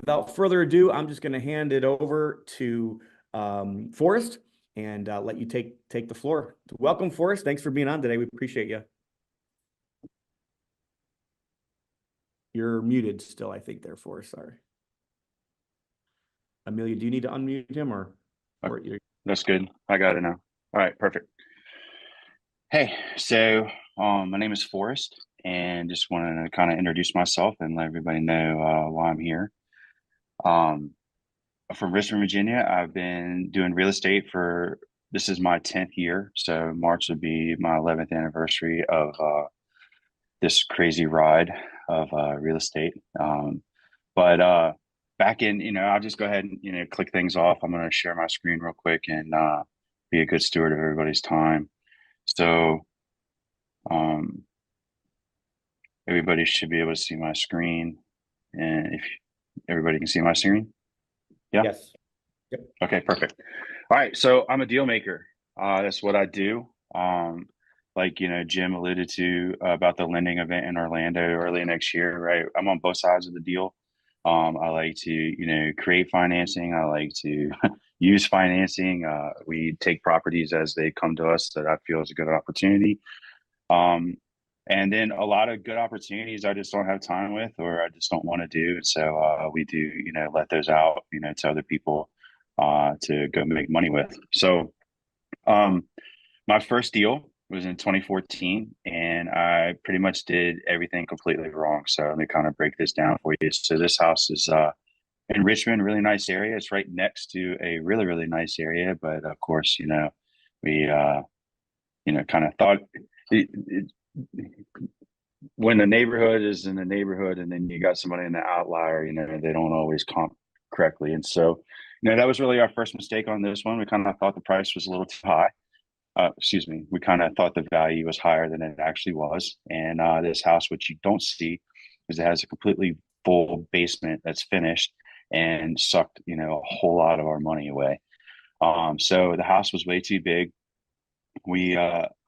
without further ado, I'm just going to hand it over to Forrest and let you take the floor. Welcome, Forrest. Thanks for being on today. We appreciate you. You're muted still, I think, there, Forrest. Sorry. Amelia, do you need to unmute him or you? That's good. I got it now. All right, perfect. Hey, so my name is Forrest, and just wanted to kind of introduce myself and let everybody know why I'm here. Um, from Richmond, Virginia. I've been doing real estate this is my 10th year, so March would be my 11th anniversary of this crazy ride of real estate. But back in, I'll just go ahead and, click things off. I'm going to share my screen real quick and be a good steward of everybody's time. So everybody should be able to see my screen. And if everybody can see my screen? Yeah? Yes. Yep. Okay, perfect. All right, so I'm a deal maker. That's what I do. Like, Jim alluded to about the lending event in Orlando early next year, right? I'm on both sides of the deal. I like to, create financing. I like to use financing. We take properties as they come to us that I feel is a good opportunity. And then a lot of good opportunities I just don't have time with or I just don't want to do. So we do, let those out, to other people to go make money with. So my first deal was in 2014, and I pretty much did everything completely wrong. So let me kind of break this down for you. So this house is in Richmond, really nice area. It's right next to a really, really nice area. But of course, we, kind of thought when the neighborhood is in the neighborhood and then you got somebody in the outlier, they don't always comp correctly. And so, that was really our first mistake on this one. We kind of thought the price was a little too high. We kind of thought the value was higher than it actually was. And this house, which you don't see, is it has a completely full basement that's finished and sucked, a whole lot of our money away. So the house was way too big.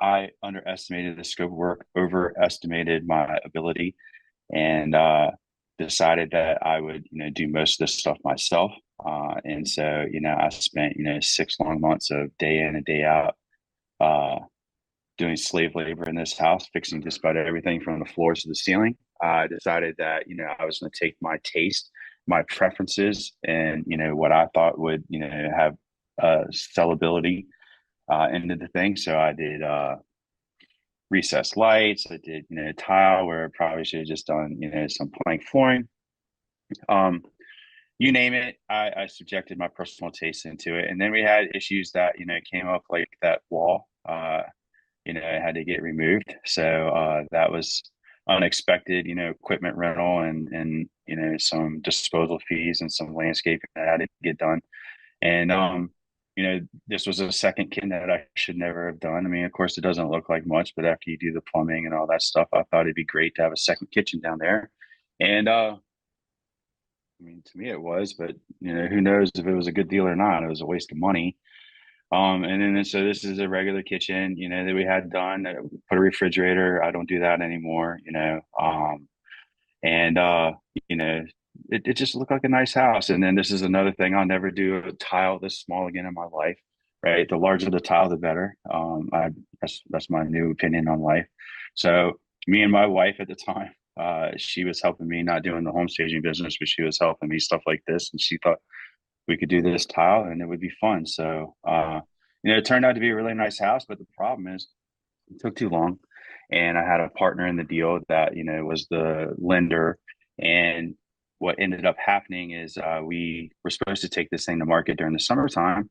I underestimated the scope of work, overestimated my ability, and decided that I would, do most of this stuff myself. And so, I spent, 6 long months of day in and day out doing slave labor in this house, fixing just about everything from the floors to the ceiling. I decided that, I was going to take my taste, my preferences, and, what I thought would, have sellability into the thing. So I did recessed lights. I did, tile where I probably should have just done, some plank flooring. You name it, I subjected my personal taste into it. And then we had issues that, came up like that wall, it had to get removed. So that was unexpected, equipment rental and, some disposal fees and some landscaping that had to get done. And, this was a second kitchen that I should never have done. I mean, of course, it doesn't look like much, but after you do the plumbing and all that stuff, I thought it'd be great to have a second kitchen down there. And, I mean, to me it was, but who knows if it was a good deal or not? It was a waste of money. And then so this is a regular kitchen, that we had done. Put a refrigerator. I don't do that anymore, and it just looked like a nice house. And then this is another thing. I'll never do a tile this small again in my life. Right, the larger the tile, the better. That's my new opinion on life. So me and my wife at the time, she was helping me, not doing the home staging business, but she was helping me stuff like this, and she thought we could do this tile and it would be fun. So, it turned out to be a really nice house, but the problem is it took too long. And I had a partner in the deal that, was the lender. And what ended up happening is we were supposed to take this thing to market during the summertime.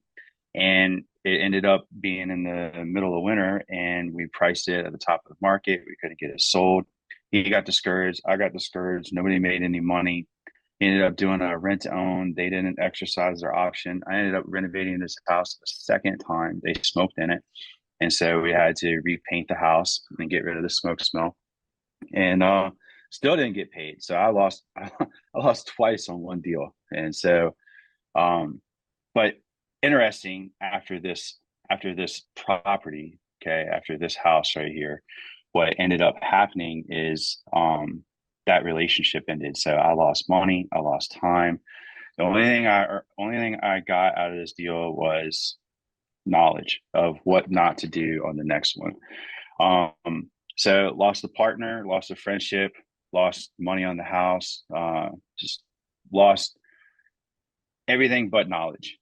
And it ended up being in the middle of winter and we priced it at the top of the market. We couldn't get it sold. He got discouraged. I got discouraged. Nobody made any money. Ended up doing a rent to own. They didn't exercise their option. I ended up renovating this house a second time. They smoked in it. And so we had to repaint the house and get rid of the smoke smell. And still didn't get paid. So I lost I lost twice on one deal. And so but interesting after this property, okay, after this house right here, what ended up happening is that relationship ended. So I lost money, I lost time. The only thing I got out of this deal was knowledge of what not to do on the next one. So lost the partner, lost the friendship, lost money on the house, just lost everything but knowledge.